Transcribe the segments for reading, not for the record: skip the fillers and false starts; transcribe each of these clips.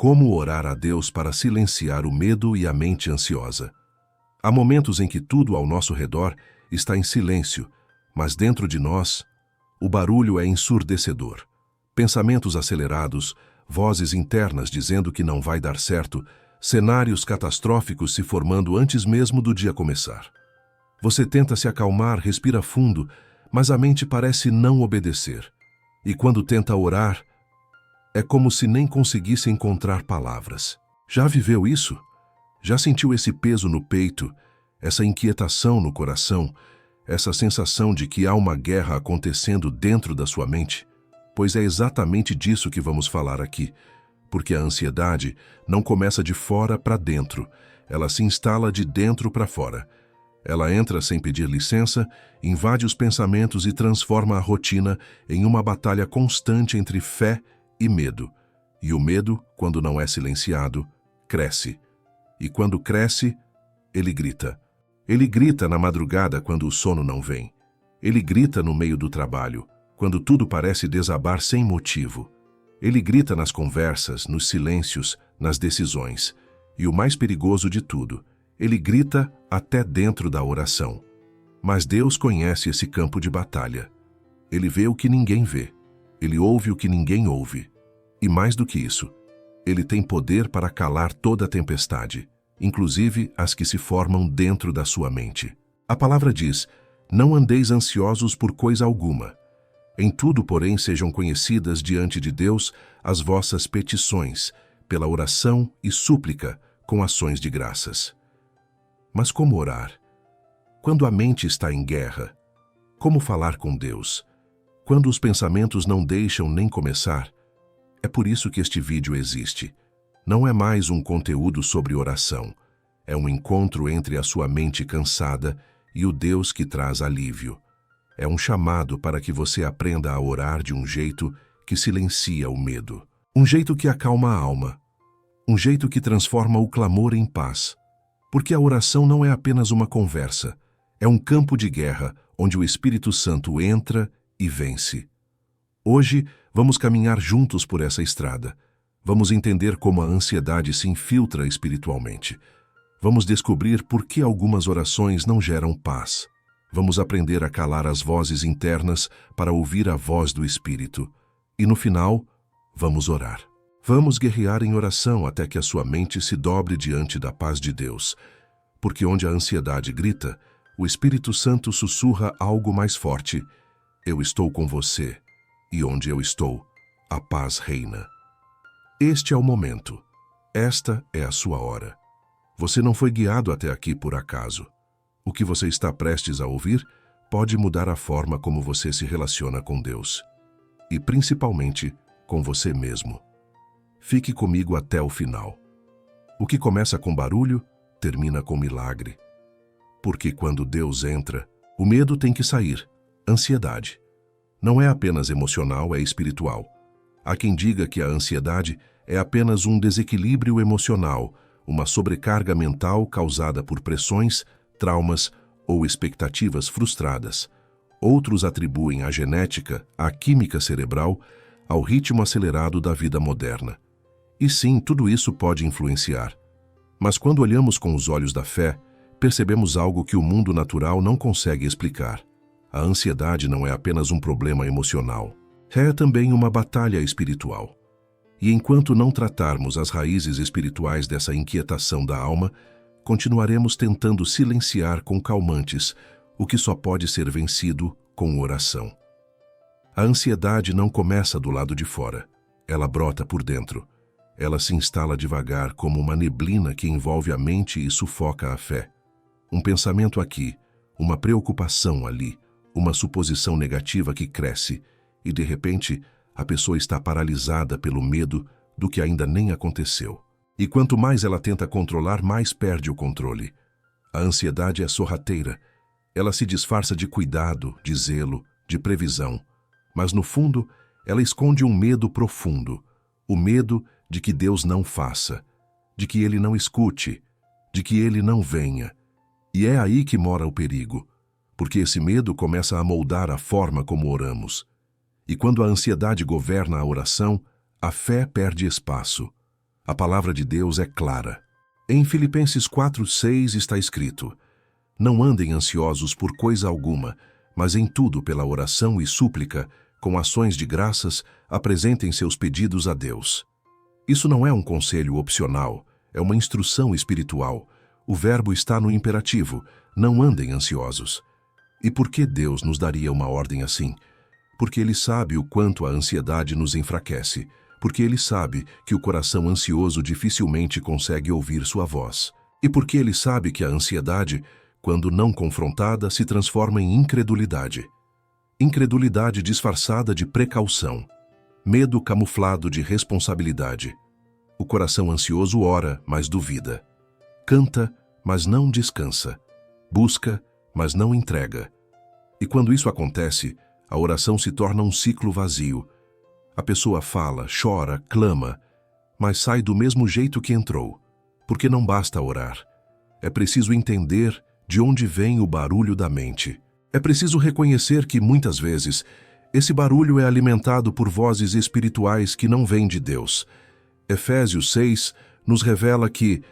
Como orar a Deus para silenciar o medo e a mente ansiosa? Há momentos em que tudo ao nosso redor está em silêncio, mas dentro de nós, o barulho é ensurdecedor. Pensamentos acelerados, vozes internas dizendo que não vai dar certo, cenários catastróficos se formando antes mesmo do dia começar. Você tenta se acalmar, respira fundo, mas a mente parece não obedecer. E quando tenta orar, é como se nem conseguisse encontrar palavras. Já viveu isso? Já sentiu esse peso no peito, essa inquietação no coração, essa sensação de que há uma guerra acontecendo dentro da sua mente? Pois é exatamente disso que vamos falar aqui, porque a ansiedade não começa de fora para dentro, ela se instala de dentro para fora. Ela entra sem pedir licença, invade os pensamentos e transforma a rotina em uma batalha constante entre fé e medo. E o medo, quando não é silenciado, cresce. E quando cresce, ele grita. Ele grita na madrugada quando o sono não vem. Ele grita no meio do trabalho, quando tudo parece desabar sem motivo. Ele grita nas conversas, nos silêncios, nas decisões. E o mais perigoso de tudo, ele grita até dentro da oração. Mas Deus conhece esse campo de batalha. Ele vê o que ninguém vê. Ele ouve o que ninguém ouve. E mais do que isso, ele tem poder para calar toda a tempestade, inclusive as que se formam dentro da sua mente. A palavra diz: não andeis ansiosos por coisa alguma. Em tudo, porém, sejam conhecidas diante de Deus as vossas petições, pela oração e súplica, com ações de graças. Mas como orar? Quando a mente está em guerra? Como falar com Deus? Quando os pensamentos não deixam nem começar? É por isso que este vídeo existe. Não é mais um conteúdo sobre oração. É um encontro entre a sua mente cansada e o Deus que traz alívio. É um chamado para que você aprenda a orar de um jeito que silencia o medo. Um jeito que acalma a alma. Um jeito que transforma o clamor em paz. Porque a oração não é apenas uma conversa. É um campo de guerra onde o Espírito Santo entra e vence. Hoje, vamos caminhar juntos por essa estrada. Vamos entender como a ansiedade se infiltra espiritualmente. Vamos descobrir por que algumas orações não geram paz. Vamos aprender a calar as vozes internas para ouvir a voz do Espírito. E no final, vamos orar. Vamos guerrear em oração até que a sua mente se dobre diante da paz de Deus. Porque onde a ansiedade grita, o Espírito Santo sussurra algo mais forte: eu estou com você. E onde eu estou, a paz reina. Este é o momento. Esta é a sua hora. Você não foi guiado até aqui por acaso. O que você está prestes a ouvir pode mudar a forma como você se relaciona com Deus. E principalmente com você mesmo. Fique comigo até o final. O que começa com barulho, termina com milagre. Porque quando Deus entra, o medo tem que sair. Ansiedade. Não é apenas emocional, é espiritual. Há quem diga que a ansiedade é apenas um desequilíbrio emocional, uma sobrecarga mental causada por pressões, traumas ou expectativas frustradas. Outros atribuem à genética, à química cerebral, ao ritmo acelerado da vida moderna. E sim, tudo isso pode influenciar. Mas quando olhamos com os olhos da fé, percebemos algo que o mundo natural não consegue explicar. A ansiedade não é apenas um problema emocional. É também uma batalha espiritual. E enquanto não tratarmos as raízes espirituais dessa inquietação da alma, continuaremos tentando silenciar com calmantes o que só pode ser vencido com oração. A ansiedade não começa do lado de fora. Ela brota por dentro. Ela se instala devagar como uma neblina que envolve a mente e sufoca a fé. Um pensamento aqui, uma preocupação ali, uma suposição negativa que cresce e, de repente, a pessoa está paralisada pelo medo do que ainda nem aconteceu. E quanto mais ela tenta controlar, mais perde o controle. A ansiedade é sorrateira. Ela se disfarça de cuidado, de zelo, de previsão. Mas, no fundo, ela esconde um medo profundo. O medo de que Deus não faça, de que Ele não escute, de que Ele não venha. E é aí que mora o perigo. Porque esse medo começa a moldar a forma como oramos. E quando a ansiedade governa a oração, a fé perde espaço. A palavra de Deus é clara. Em Filipenses 4:6 está escrito: Não andem ansiosos por coisa alguma, mas em tudo pela oração e súplica, com ações de graças, apresentem seus pedidos a Deus. Isso não é um conselho opcional, é uma instrução espiritual. O verbo está no imperativo, não andem ansiosos. E por que Deus nos daria uma ordem assim? Porque Ele sabe o quanto a ansiedade nos enfraquece, porque Ele sabe que o coração ansioso dificilmente consegue ouvir sua voz. E porque Ele sabe que a ansiedade, quando não confrontada, se transforma em incredulidade. Incredulidade disfarçada de precaução. Medo camuflado de responsabilidade. O coração ansioso ora, mas duvida. Canta, mas não descansa. Busca, mas não entrega. E quando isso acontece, a oração se torna um ciclo vazio. A pessoa fala, chora, clama, mas sai do mesmo jeito que entrou. Porque não basta orar. É preciso entender de onde vem o barulho da mente. É preciso reconhecer que, muitas vezes, esse barulho é alimentado por vozes espirituais que não vêm de Deus. Efésios 6 nos revela que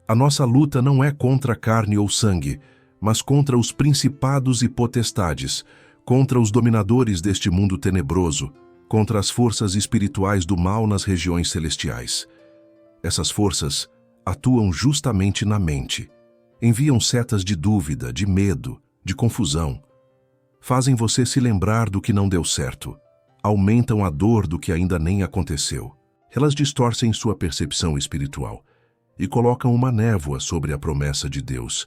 a nossa luta não é contra carne ou sangue, mas contra os principados e potestades, contra os dominadores deste mundo tenebroso, contra as forças espirituais do mal nas regiões celestiais. Essas forças atuam justamente na mente. Enviam setas de dúvida, de medo, de confusão. Fazem você se lembrar do que não deu certo. Aumentam a dor do que ainda nem aconteceu. Elas distorcem sua percepção espiritual e colocam uma névoa sobre a promessa de Deus.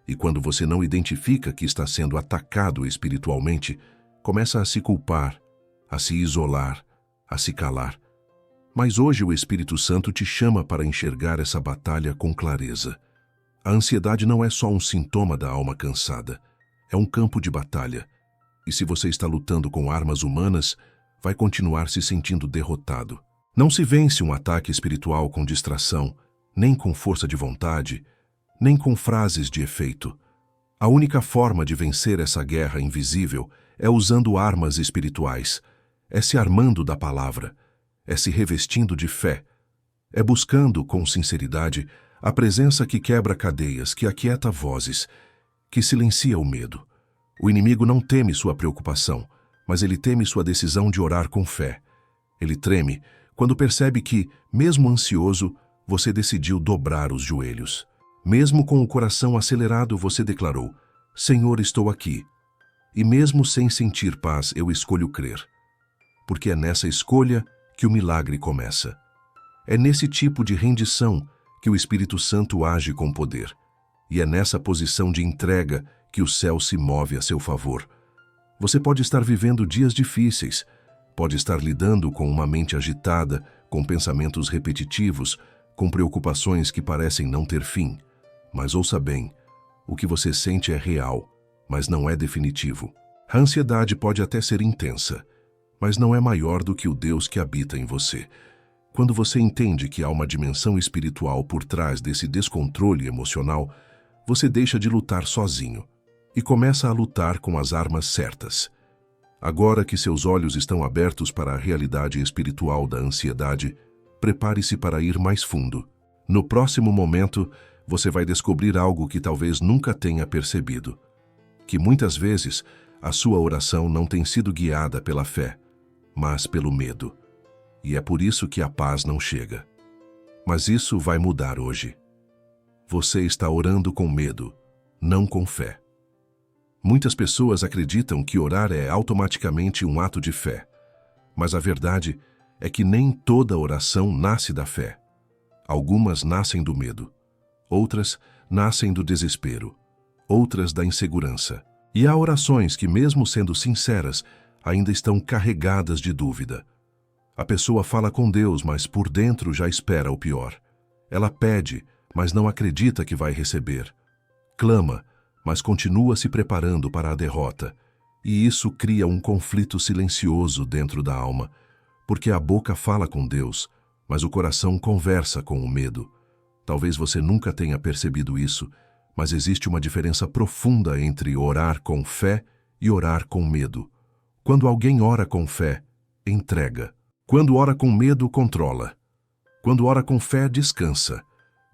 E quando você não identifica que está sendo atacado espiritualmente, começa a se culpar, a se isolar, a se calar. Mas hoje o Espírito Santo te chama para enxergar essa batalha com clareza. A ansiedade não é só um sintoma da alma cansada, é um campo de batalha. E se você está lutando com armas humanas, vai continuar se sentindo derrotado. Não se vence um ataque espiritual com distração, nem com força de vontade, nem com frases de efeito. A única forma de vencer essa guerra invisível é usando armas espirituais, é se armando da palavra, é se revestindo de fé, é buscando com sinceridade a presença que quebra cadeias, que aquieta vozes, que silencia o medo. O inimigo não teme sua preocupação, mas ele teme sua decisão de orar com fé. Ele treme quando percebe que, mesmo ansioso, você decidiu dobrar os joelhos. Mesmo com o coração acelerado, você declarou: Senhor, estou aqui. E mesmo sem sentir paz, eu escolho crer. Porque é nessa escolha que o milagre começa. É nesse tipo de rendição que o Espírito Santo age com poder. E é nessa posição de entrega que o céu se move a seu favor. Você pode estar vivendo dias difíceis, pode estar lidando com uma mente agitada, com pensamentos repetitivos, com preocupações que parecem não ter fim. Mas ouça bem, o que você sente é real, mas não é definitivo. A ansiedade pode até ser intensa, mas não é maior do que o Deus que habita em você. Quando você entende que há uma dimensão espiritual por trás desse descontrole emocional, você deixa de lutar sozinho e começa a lutar com as armas certas. Agora que seus olhos estão abertos para a realidade espiritual da ansiedade, prepare-se para ir mais fundo. No próximo momento, você vai descobrir algo que talvez nunca tenha percebido. Que muitas vezes a sua oração não tem sido guiada pela fé, mas pelo medo. E é por isso que a paz não chega. Mas isso vai mudar hoje. Você está orando com medo, não com fé. Muitas pessoas acreditam que orar é automaticamente um ato de fé. Mas a verdade é que nem toda oração nasce da fé. Algumas nascem do medo. Outras nascem do desespero. Outras da insegurança. E há orações que, mesmo sendo sinceras, ainda estão carregadas de dúvida. A pessoa fala com Deus, mas por dentro já espera o pior. Ela pede, mas não acredita que vai receber. Clama, mas continua se preparando para a derrota. E isso cria um conflito silencioso dentro da alma, porque a boca fala com Deus, mas o coração conversa com o medo. Talvez você nunca tenha percebido isso, mas existe uma diferença profunda entre orar com fé e orar com medo. Quando alguém ora com fé, entrega. Quando ora com medo, controla. Quando ora com fé, descansa.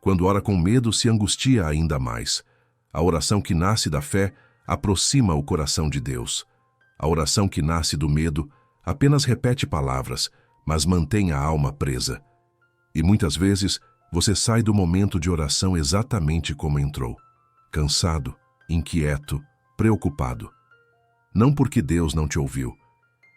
Quando ora com medo, se angustia ainda mais. A oração que nasce da fé aproxima o coração de Deus. A oração que nasce do medo apenas repete palavras, mas mantém a alma presa. E muitas vezes você sai do momento de oração exatamente como entrou, cansado, inquieto, preocupado. Não porque Deus não te ouviu,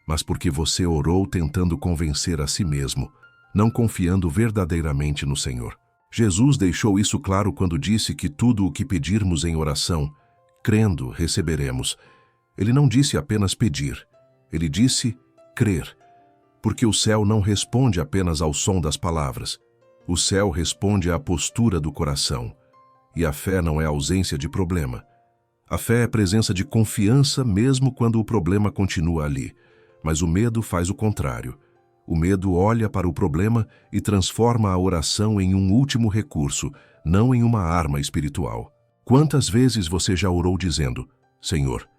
mas porque você orou tentando convencer a si mesmo, não confiando verdadeiramente no Senhor. Jesus deixou isso claro quando disse que tudo o que pedirmos em oração, crendo, receberemos. Ele não disse apenas pedir, ele disse crer, porque o céu não responde apenas ao som das palavras. O céu responde à postura do coração. E a fé não é ausência de problema. A fé é presença de confiança mesmo quando o problema continua ali. Mas o medo faz o contrário. O medo olha para o problema e transforma a oração em um último recurso, não em uma arma espiritual. Quantas vezes você já orou dizendo: Senhor,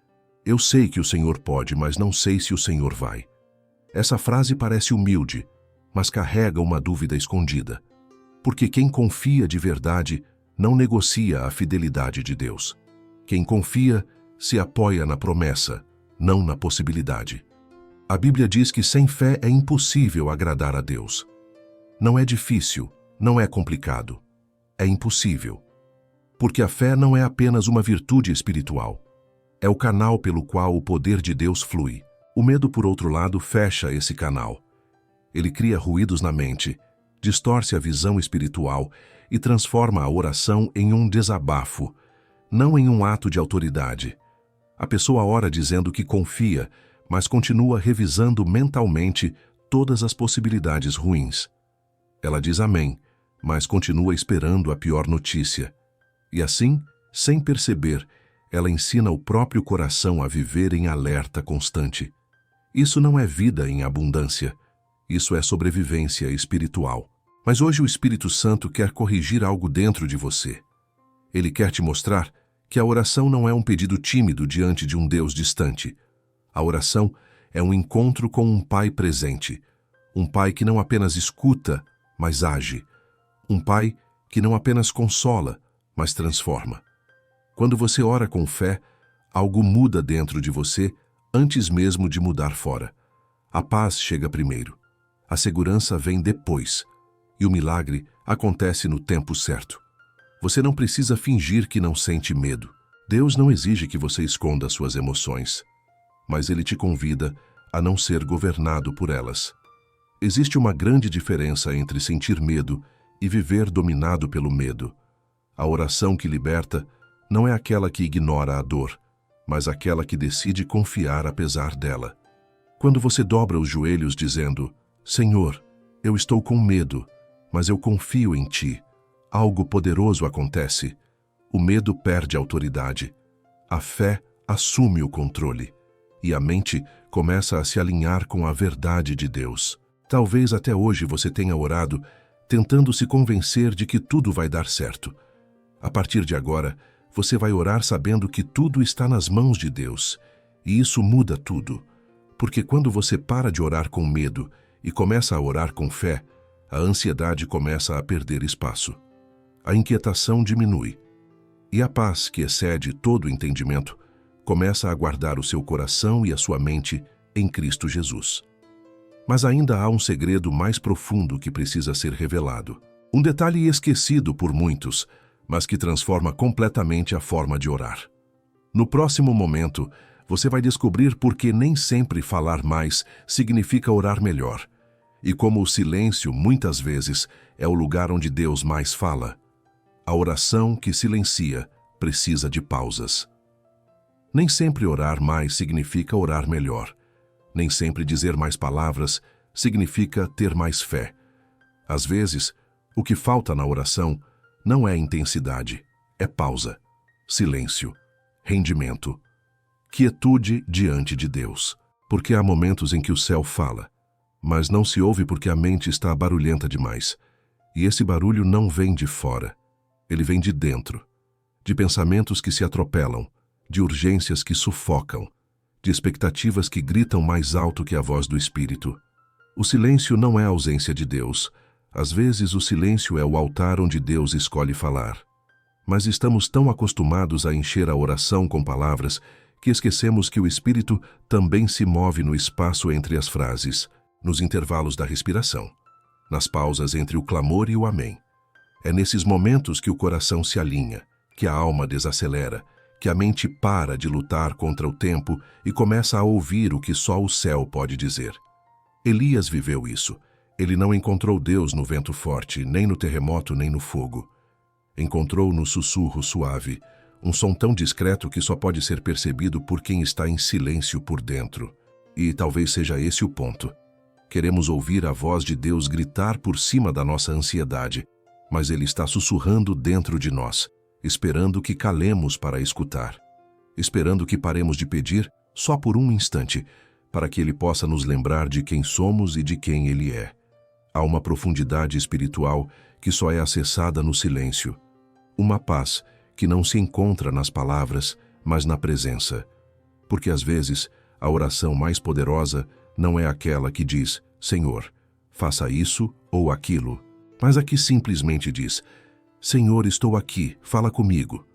eu sei que o Senhor pode, mas não sei se o Senhor vai. Essa frase parece humilde, mas carrega uma dúvida escondida. Porque quem confia de verdade não negocia a fidelidade de Deus. Quem confia se apoia na promessa, não na possibilidade. A Bíblia diz que sem fé é impossível agradar a Deus. Não é difícil, não é complicado. É impossível. Porque a fé não é apenas uma virtude espiritual. É o canal pelo qual o poder de Deus flui. O medo, por outro lado, fecha esse canal. Ele cria ruídos na mente, distorce a visão espiritual e transforma a oração em um desabafo, não em um ato de autoridade. A pessoa ora dizendo que confia, mas continua revisando mentalmente todas as possibilidades ruins. Ela diz amém, mas continua esperando a pior notícia. E assim, sem perceber, ela ensina o próprio coração a viver em alerta constante. Isso não é vida em abundância. Isso é sobrevivência espiritual. Mas hoje o Espírito Santo quer corrigir algo dentro de você. Ele quer te mostrar que a oração não é um pedido tímido diante de um Deus distante. A oração é um encontro com um Pai presente. Um Pai que não apenas escuta, mas age. Um Pai que não apenas consola, mas transforma. Quando você ora com fé, algo muda dentro de você antes mesmo de mudar fora. A paz chega primeiro. A segurança vem depois. E o milagre acontece no tempo certo. Você não precisa fingir que não sente medo. Deus não exige que você esconda suas emoções, mas Ele te convida a não ser governado por elas. Existe uma grande diferença entre sentir medo e viver dominado pelo medo. A oração que liberta não é aquela que ignora a dor, mas aquela que decide confiar apesar dela. Quando você dobra os joelhos dizendo: Senhor, eu estou com medo, mas eu confio em Ti, algo poderoso acontece. O medo perde autoridade. A fé assume o controle. E a mente começa a se alinhar com a verdade de Deus. Talvez até hoje você tenha orado tentando se convencer de que tudo vai dar certo. A partir de agora, você vai orar sabendo que tudo está nas mãos de Deus. E isso muda tudo. Porque quando você para de orar com medo e começa a orar com fé, a ansiedade começa a perder espaço. A inquietação diminui. E a paz, que excede todo o entendimento, começa a guardar o seu coração e a sua mente em Cristo Jesus. Mas ainda há um segredo mais profundo que precisa ser revelado. Um detalhe esquecido por muitos, mas que transforma completamente a forma de orar. No próximo momento, você vai descobrir por que nem sempre falar mais significa orar melhor. E como o silêncio, muitas vezes, é o lugar onde Deus mais fala. A oração que silencia precisa de pausas. Nem sempre orar mais significa orar melhor. Nem sempre dizer mais palavras significa ter mais fé. Às vezes, o que falta na oração não é intensidade, é pausa, silêncio, rendimento, quietude diante de Deus. Porque há momentos em que o céu fala, mas não se ouve porque a mente está barulhenta demais. E esse barulho não vem de fora, ele vem de dentro, de pensamentos que se atropelam, de urgências que sufocam, de expectativas que gritam mais alto que a voz do Espírito. O silêncio não é a ausência de Deus. Às vezes o silêncio é o altar onde Deus escolhe falar. Mas estamos tão acostumados a encher a oração com palavras que esquecemos que o Espírito também se move no espaço entre as frases, nos intervalos da respiração, nas pausas entre o clamor e o amém. É nesses momentos que o coração se alinha, que a alma desacelera, que a mente para de lutar contra o tempo e começa a ouvir o que só o céu pode dizer. Elias viveu isso. Ele não encontrou Deus no vento forte, nem no terremoto, nem no fogo. Encontrou no sussurro suave, um som tão discreto que só pode ser percebido por quem está em silêncio por dentro. E talvez seja esse o ponto. Queremos ouvir a voz de Deus gritar por cima da nossa ansiedade, mas Ele está sussurrando dentro de nós, esperando que calemos para escutar, esperando que paremos de pedir só por um instante, para que Ele possa nos lembrar de quem somos e de quem Ele é. Há uma profundidade espiritual que só é acessada no silêncio. Uma paz que não se encontra nas palavras, mas na presença. Porque às vezes a oração mais poderosa não é aquela que diz, Senhor, faça isso ou aquilo, mas a que simplesmente diz, Senhor, estou aqui, fala comigo.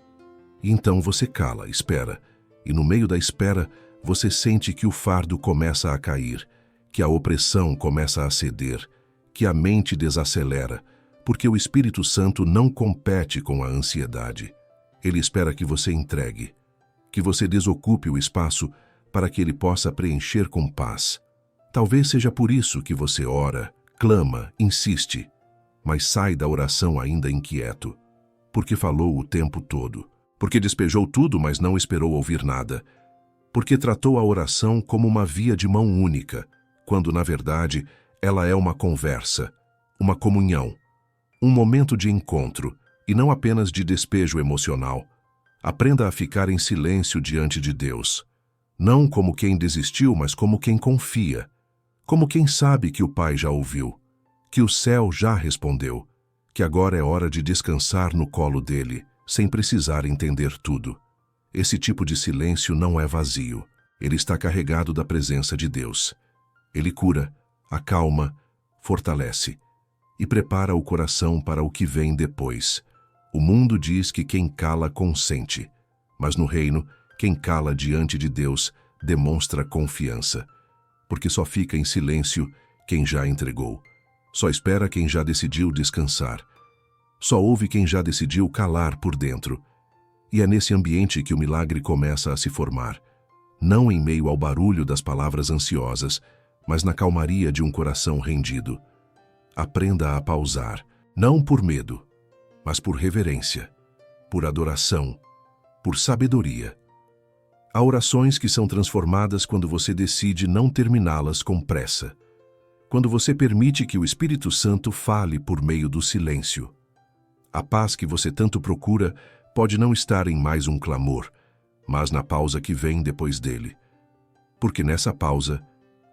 E então você cala, espera, e no meio da espera você sente que o fardo começa a cair, que a opressão começa a ceder, que a mente desacelera, porque o Espírito Santo não compete com a ansiedade. Ele espera que você entregue, que você desocupe o espaço para que ele possa preencher com paz. Talvez seja por isso que você ora, clama, insiste, mas sai da oração ainda inquieto, porque falou o tempo todo, porque despejou tudo, mas não esperou ouvir nada, porque tratou a oração como uma via de mão única, quando, na verdade, ela é uma conversa, uma comunhão, um momento de encontro, e não apenas de despejo emocional. Aprenda a ficar em silêncio diante de Deus, não como quem desistiu, mas como quem confia, como quem sabe que o Pai já ouviu, que o céu já respondeu, que agora é hora de descansar no colo dele, sem precisar entender tudo. Esse tipo de silêncio não é vazio, ele está carregado da presença de Deus. Ele cura, acalma, fortalece e prepara o coração para o que vem depois. O mundo diz que quem cala consente, mas no reino, quem cala diante de Deus demonstra confiança, porque só fica em silêncio quem já entregou, só espera quem já decidiu descansar, só ouve quem já decidiu calar por dentro. E é nesse ambiente que o milagre começa a se formar, não em meio ao barulho das palavras ansiosas, mas na calmaria de um coração rendido. Aprenda a pausar, não por medo, mas por reverência, por adoração, por sabedoria. Há orações que são transformadas quando você decide não terminá-las com pressa, quando você permite que o Espírito Santo fale por meio do silêncio. A paz que você tanto procura pode não estar em mais um clamor, mas na pausa que vem depois dele. Porque nessa pausa,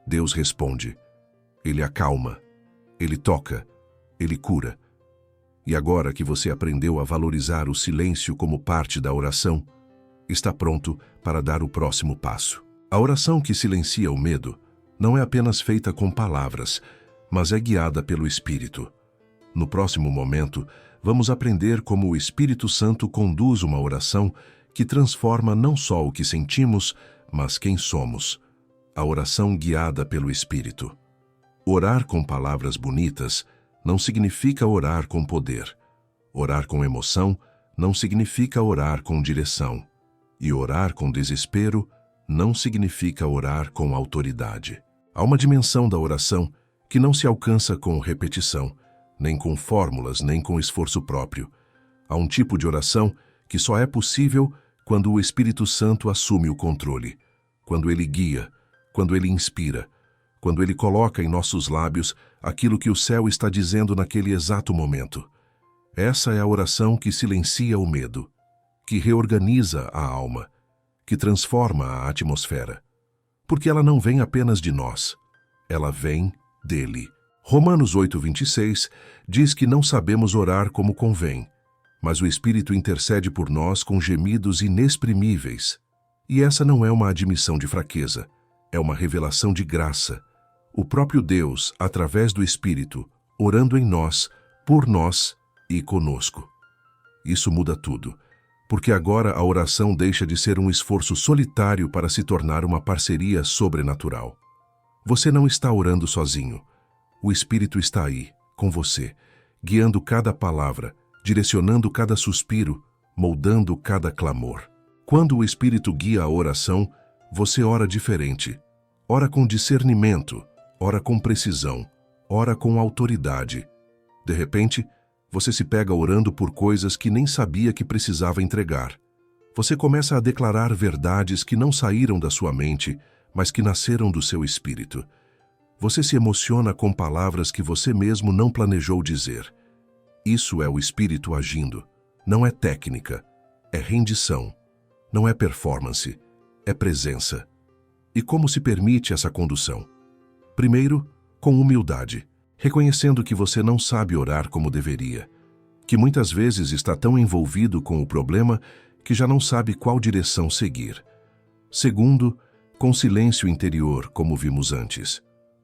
Deus responde, Ele acalma, Ele toca, Ele cura. E agora que você aprendeu a valorizar o silêncio como parte da oração, está pronto para dar o próximo passo. A oração que silencia o medo não é apenas feita com palavras, mas é guiada pelo Espírito. No próximo momento, vamos aprender como o Espírito Santo conduz uma oração que transforma não só o que sentimos, mas quem somos. A oração guiada pelo Espírito. Orar com palavras bonitas não significa orar com poder. Orar com emoção não significa orar com direção. E orar com desespero não significa orar com autoridade. Há uma dimensão da oração que não se alcança com repetição, nem com fórmulas, nem com esforço próprio. Há um tipo de oração que só é possível quando o Espírito Santo assume o controle, quando ele guia, quando ele inspira, quando ele coloca em nossos lábios aquilo que o céu está dizendo naquele exato momento. Essa é a oração que silencia o medo, que reorganiza a alma, que transforma a atmosfera. Porque ela não vem apenas de nós, ela vem dele. Romanos 8:26 diz que não sabemos orar como convém, mas o Espírito intercede por nós com gemidos inexprimíveis. E essa não é uma admissão de fraqueza, é uma revelação de graça. O próprio Deus, através do Espírito, orando em nós, por nós e conosco. Isso muda tudo, porque agora a oração deixa de ser um esforço solitário para se tornar uma parceria sobrenatural. Você não está orando sozinho. O Espírito está aí, com você, guiando cada palavra, direcionando cada suspiro, moldando cada clamor. Quando o Espírito guia a oração, você ora diferente. Ora com discernimento, ora com precisão, ora com autoridade. De repente, você se pega orando por coisas que nem sabia que precisava entregar. Você começa a declarar verdades que não saíram da sua mente, mas que nasceram do seu espírito. Você se emociona com palavras que você mesmo não planejou dizer. Isso é o Espírito agindo. Não é técnica, é rendição. Não é performance, é presença. E como se permite essa condução? Primeiro, com humildade, reconhecendo que você não sabe orar como deveria, que muitas vezes está tão envolvido com o problema que já não sabe qual direção seguir. Segundo, com silêncio interior, como vimos antes,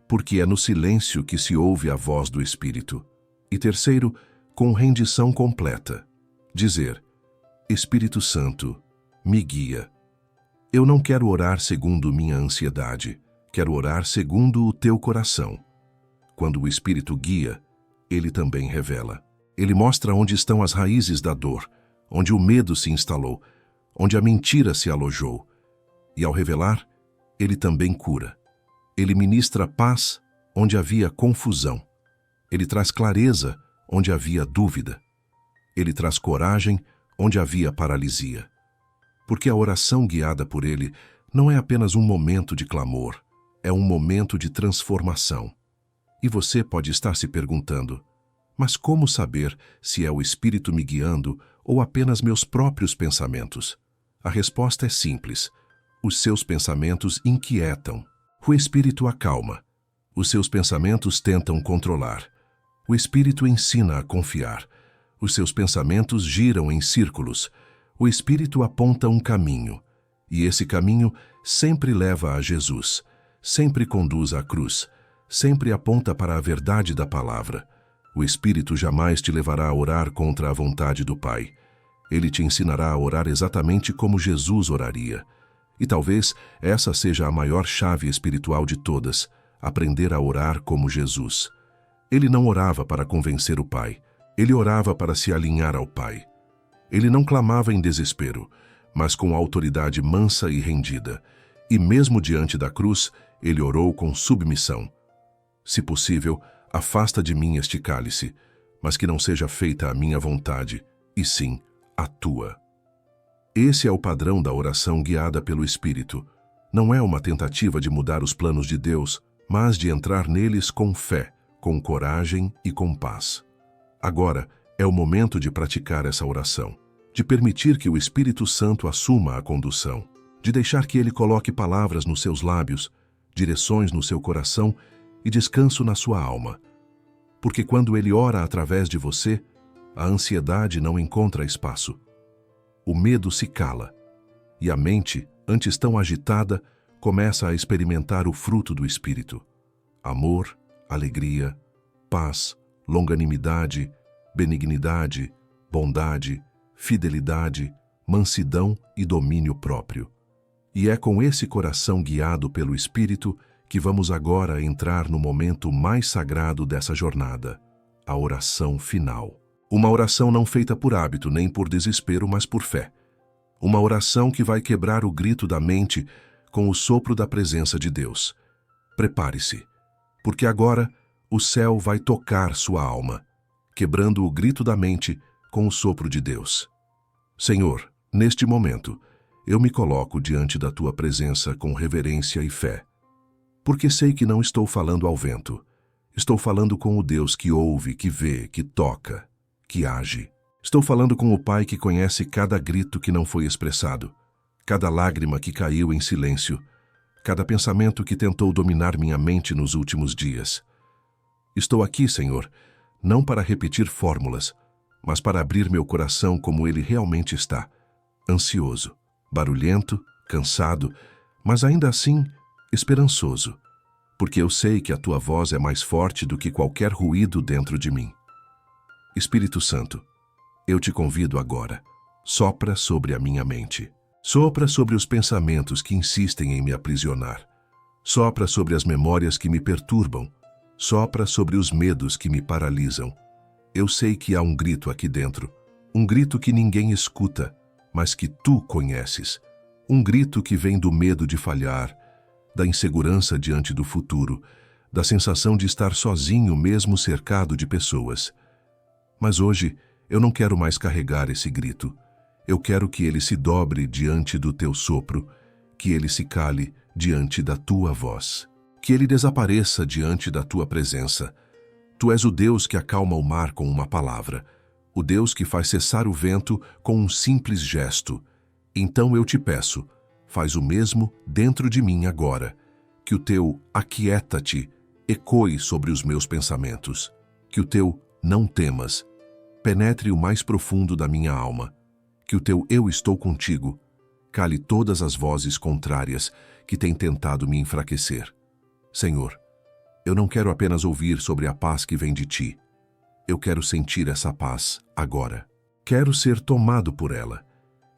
porque é no silêncio que se ouve a voz do Espírito. E terceiro, com rendição completa, dizer: Espírito Santo, me guia. Eu não quero orar segundo minha ansiedade, quero orar segundo o teu coração. Quando o Espírito guia, ele também revela. Ele mostra onde estão as raízes da dor, onde o medo se instalou, onde a mentira se alojou. E ao revelar, ele também cura. Ele ministra paz onde havia confusão. Ele traz clareza onde havia dúvida. Ele traz coragem onde havia paralisia. Porque a oração guiada por ele não é apenas um momento de clamor, é um momento de transformação. E você pode estar se perguntando: mas como saber se é o Espírito me guiando ou apenas meus próprios pensamentos? A resposta é simples. Os seus pensamentos inquietam. O Espírito acalma. Os seus pensamentos tentam controlar. O Espírito ensina a confiar. Os seus pensamentos giram em círculos. O Espírito aponta um caminho. E esse caminho sempre leva a Jesus, sempre conduz à cruz, sempre aponta para a verdade da palavra. O Espírito jamais te levará a orar contra a vontade do Pai. Ele te ensinará a orar exatamente como Jesus oraria. E talvez essa seja a maior chave espiritual de todas, aprender a orar como Jesus. Ele não orava para convencer o Pai, ele orava para se alinhar ao Pai. Ele não clamava em desespero, mas com autoridade mansa e rendida. E mesmo diante da cruz, ele orou com submissão. Se possível, afasta de mim este cálice, mas que não seja feita a minha vontade, e sim a tua. Esse é o padrão da oração guiada pelo Espírito. Não é uma tentativa de mudar os planos de Deus, mas de entrar neles com fé, com coragem e com paz. Agora é o momento de praticar essa oração, de permitir que o Espírito Santo assuma a condução, de deixar que ele coloque palavras nos seus lábios, direções no seu coração e descanso na sua alma. Porque quando ele ora através de você, a ansiedade não encontra espaço. O medo se cala, e a mente, antes tão agitada, começa a experimentar o fruto do Espírito: amor, alegria, paz, longanimidade, benignidade, bondade, fidelidade, mansidão e domínio próprio. E é com esse coração guiado pelo Espírito que vamos agora entrar no momento mais sagrado dessa jornada, a oração final. Uma oração não feita por hábito nem por desespero, mas por fé. Uma oração que vai quebrar o grito da mente com o sopro da presença de Deus. Prepare-se, porque agora o céu vai tocar sua alma, quebrando o grito da mente com o sopro de Deus. Senhor, neste momento, eu me coloco diante da tua presença com reverência e fé, porque sei que não estou falando ao vento. Estou falando com o Deus que ouve, que vê, que toca, que age. Estou falando com o Pai que conhece cada grito que não foi expressado, cada lágrima que caiu em silêncio, cada pensamento que tentou dominar minha mente nos últimos dias. Estou aqui, Senhor, não para repetir fórmulas, mas para abrir meu coração como ele realmente está, ansioso, barulhento, cansado, mas ainda assim esperançoso. porque eu sei que a tua voz é mais forte do que qualquer ruído dentro de mim. Espírito Santo, eu te convido agora, sopra sobre a minha mente. Sopra sobre os pensamentos que insistem em me aprisionar. Sopra sobre as memórias que me perturbam. Sopra sobre os medos que me paralisam. Eu sei que há um grito aqui dentro, um grito que ninguém escuta, mas que tu conheces. Um grito que vem do medo de falhar, da insegurança diante do futuro, da sensação de estar sozinho mesmo cercado de pessoas. Mas hoje eu não quero mais carregar esse grito. Eu quero que ele se dobre diante do teu sopro, que ele se cale diante da tua voz, que ele desapareça diante da tua presença. Tu és o Deus que acalma o mar com uma palavra, o Deus que faz cessar o vento com um simples gesto. Então eu te peço, faz o mesmo dentro de mim agora, que o teu aquieta-te ecoe sobre os meus pensamentos, que o teu não temas penetre o mais profundo da minha alma, que o teu eu estou contigo cale todas as vozes contrárias que têm tentado me enfraquecer. Senhor, eu não quero apenas ouvir sobre a paz que vem de ti. Eu quero sentir essa paz agora. Quero ser tomado por ela.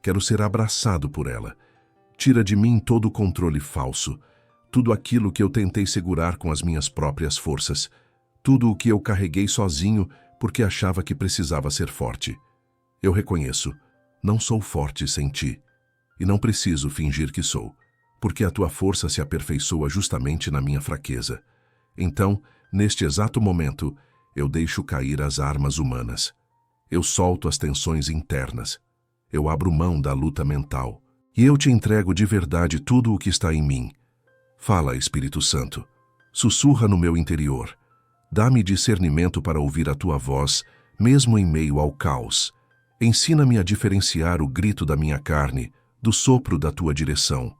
Quero ser abraçado por ela. Tira de mim todo o controle falso, tudo aquilo que eu tentei segurar com as minhas próprias forças, tudo o que eu carreguei sozinho porque achava que precisava ser forte. Eu reconheço, não sou forte sem ti, e não preciso fingir que sou, porque a tua força se aperfeiçoa justamente na minha fraqueza. Então, neste exato momento, eu deixo cair as armas humanas. Eu solto as tensões internas. Eu abro mão da luta mental. E eu te entrego de verdade tudo o que está em mim. Fala, Espírito Santo. Sussurra no meu interior. Dá-me discernimento para ouvir a tua voz, mesmo em meio ao caos. Ensina-me a diferenciar o grito da minha carne do sopro da tua direção.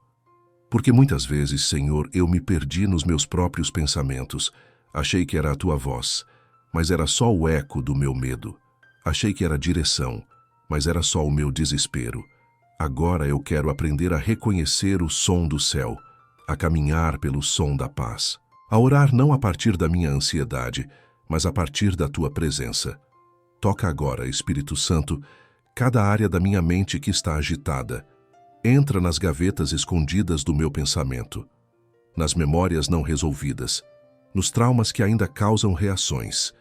Porque muitas vezes, Senhor, eu me perdi nos meus próprios pensamentos. Achei que era a tua voz, mas era só o eco do meu medo. Achei que era direção, mas era só o meu desespero. Agora eu quero aprender a reconhecer o som do céu, a caminhar pelo som da paz, a orar não a partir da minha ansiedade, mas a partir da tua presença. Toca agora, Espírito Santo, cada área da minha mente que está agitada. Entra nas gavetas escondidas do meu pensamento, nas memórias não resolvidas, nos traumas que ainda causam reações,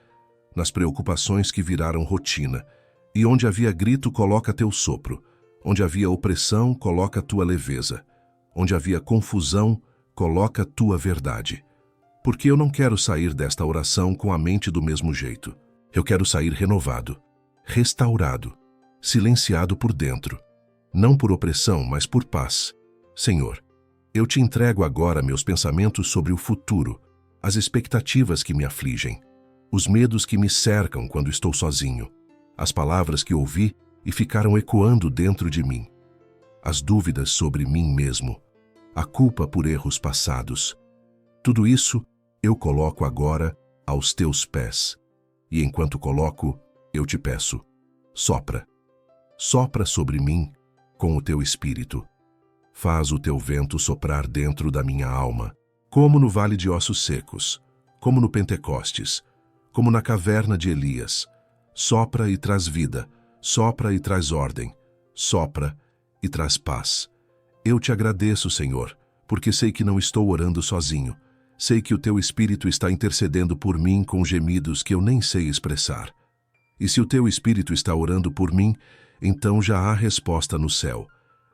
nas preocupações que viraram rotina, e onde havia grito, coloca teu sopro, onde havia opressão, coloca tua leveza, onde havia confusão, coloca tua verdade. Porque eu não quero sair desta oração com a mente do mesmo jeito. Eu quero sair renovado, restaurado, silenciado por dentro. Não por opressão, mas por paz. Senhor, eu te entrego agora meus pensamentos sobre o futuro, as expectativas que me afligem, os medos que me cercam quando estou sozinho, as palavras que ouvi e ficaram ecoando dentro de mim, as dúvidas sobre mim mesmo, a culpa por erros passados. Tudo isso eu coloco agora aos teus pés. E enquanto coloco, eu te peço, sopra. Sopra sobre mim com o teu espírito. Faz o teu vento soprar dentro da minha alma, como no vale de ossos secos, como no Pentecostes, como na caverna de Elias. Sopra e traz vida, sopra e traz ordem, sopra e traz paz. Eu te agradeço, Senhor, porque sei que não estou orando sozinho. Sei que o teu Espírito está intercedendo por mim com gemidos que eu nem sei expressar. E se o teu Espírito está orando por mim, então já há resposta no céu,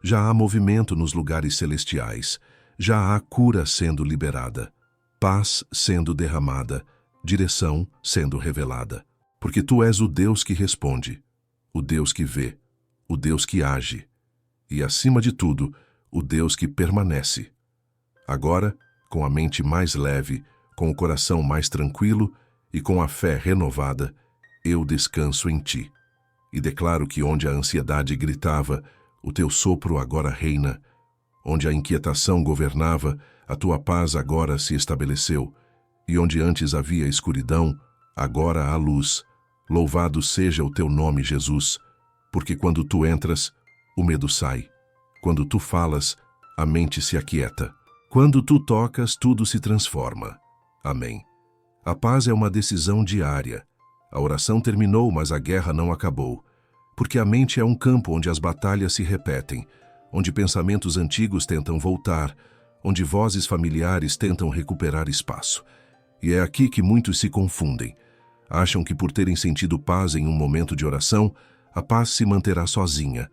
já há movimento nos lugares celestiais, já há cura sendo liberada, paz sendo derramada, direção sendo revelada. Porque tu és o Deus que responde, o Deus que vê, o Deus que age, e acima de tudo, o Deus que permanece. Agora, com a mente mais leve, com o coração mais tranquilo e com a fé renovada, eu descanso em ti. E declaro que onde a ansiedade gritava, o teu sopro agora reina. Onde a inquietação governava, a tua paz agora se estabeleceu. E onde antes havia escuridão, agora há luz. Louvado seja o teu nome, Jesus, porque quando tu entras, o medo sai. Quando tu falas, a mente se aquieta. Quando tu tocas, tudo se transforma. Amém. A paz é uma decisão diária. A oração terminou, mas a guerra não acabou. Porque a mente é um campo onde as batalhas se repetem, onde pensamentos antigos tentam voltar, onde vozes familiares tentam recuperar espaço. E é aqui que muitos se confundem. Acham que por terem sentido paz em um momento de oração, a paz se manterá sozinha.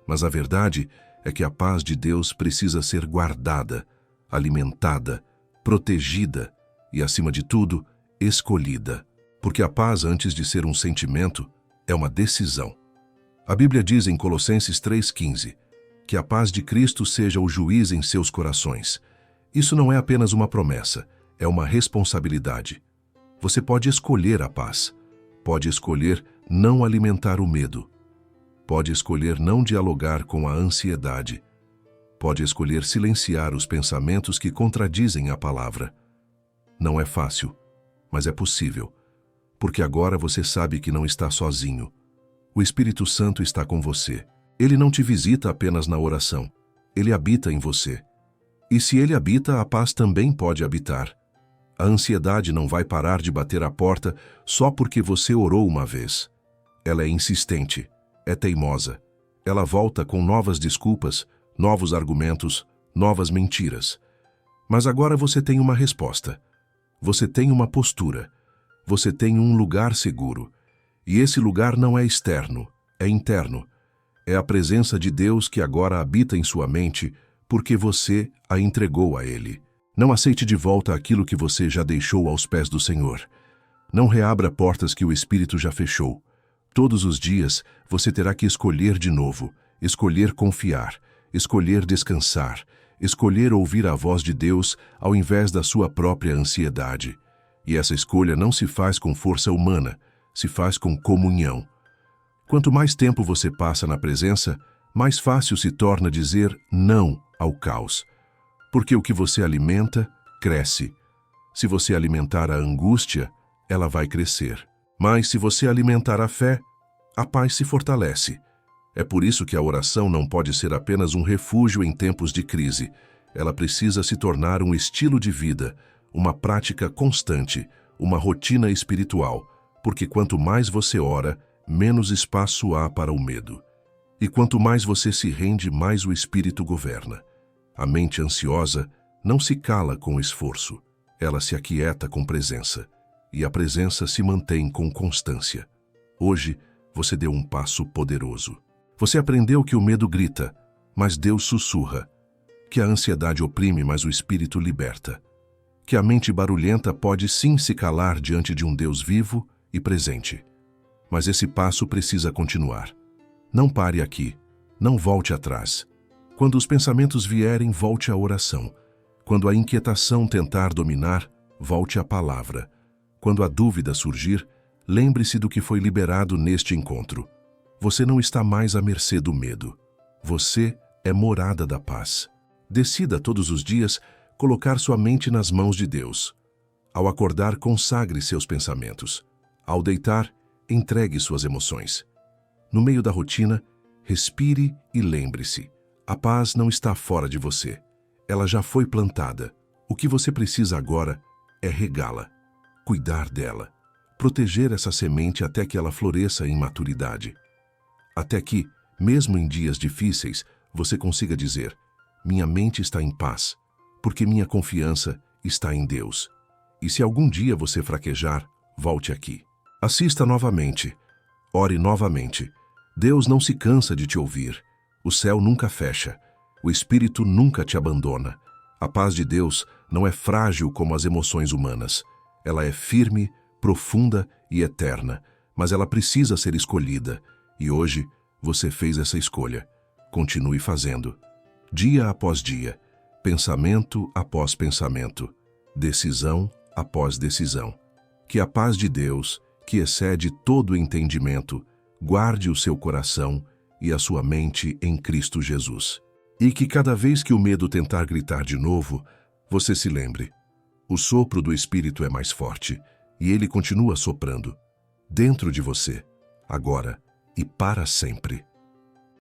Mas a verdade é que a paz de Deus precisa ser guardada, alimentada, protegida e, acima de tudo, escolhida. Porque a paz, antes de ser um sentimento, é uma decisão. A Bíblia diz em Colossenses 3,15 que a paz de Cristo seja o juiz em seus corações. Isso não é apenas uma promessa, é uma responsabilidade. Você pode escolher a paz, pode escolher não alimentar o medo, pode escolher não dialogar com a ansiedade, pode escolher silenciar os pensamentos que contradizem a palavra. Não é fácil, mas é possível, porque agora você sabe que não está sozinho. O Espírito Santo está com você. Ele não te visita apenas na oração, ele habita em você. E se ele habita, a paz também pode habitar. A ansiedade não vai parar de bater a porta só porque você orou uma vez. Ela é insistente, é teimosa. Ela volta com novas desculpas, novos argumentos, novas mentiras. Mas agora você tem uma resposta. Você tem uma postura. Você tem um lugar seguro. E esse lugar não é externo, é interno. É a presença de Deus que agora habita em sua mente porque você a entregou a Ele. Não aceite de volta aquilo que você já deixou aos pés do Senhor. Não reabra portas que o Espírito já fechou. Todos os dias você terá que escolher de novo, escolher confiar, escolher descansar, escolher ouvir a voz de Deus ao invés da sua própria ansiedade. E essa escolha não se faz com força humana, se faz com comunhão. Quanto mais tempo você passa na presença, mais fácil se torna dizer não ao caos. Porque o que você alimenta, cresce. Se você alimentar a angústia, ela vai crescer. Mas se você alimentar a fé, a paz se fortalece. É por isso que a oração não pode ser apenas um refúgio em tempos de crise. Ela precisa se tornar um estilo de vida, uma prática constante, uma rotina espiritual, porque quanto mais você ora, menos espaço há para o medo. E quanto mais você se rende, mais o Espírito governa. A mente ansiosa não se cala com esforço, ela se aquieta com presença, e a presença se mantém com constância. Hoje, você deu um passo poderoso. Você aprendeu que o medo grita, mas Deus sussurra, que a ansiedade oprime, mas o Espírito liberta, que a mente barulhenta pode sim se calar diante de um Deus vivo e presente. Mas esse passo precisa continuar. Não pare aqui, não volte atrás. Quando os pensamentos vierem, volte à oração. Quando a inquietação tentar dominar, volte à palavra. Quando a dúvida surgir, lembre-se do que foi liberado neste encontro. Você não está mais à mercê do medo. Você é morada da paz. Decida todos os dias colocar sua mente nas mãos de Deus. Ao acordar, consagre seus pensamentos. Ao deitar, entregue suas emoções. No meio da rotina, respire e lembre-se. A paz não está fora de você. Ela já foi plantada. O que você precisa agora é regá-la, cuidar dela, proteger essa semente até que ela floresça em maturidade. Até que, mesmo em dias difíceis, você consiga dizer: minha mente está em paz, porque minha confiança está em Deus. E se algum dia você fraquejar, volte aqui. Assista novamente. Ore novamente. Deus não se cansa de te ouvir. O céu nunca fecha. O Espírito nunca te abandona. A paz de Deus não é frágil como as emoções humanas. Ela é firme, profunda e eterna, mas ela precisa ser escolhida. E hoje você fez essa escolha. Continue fazendo. Dia após dia, pensamento após pensamento, decisão após decisão. Que a paz de Deus, que excede todo entendimento, guarde o seu coração e a sua mente em Cristo Jesus. E que cada vez que o medo tentar gritar de novo, você se lembre: o sopro do Espírito é mais forte e ele continua soprando dentro de você, agora e para sempre.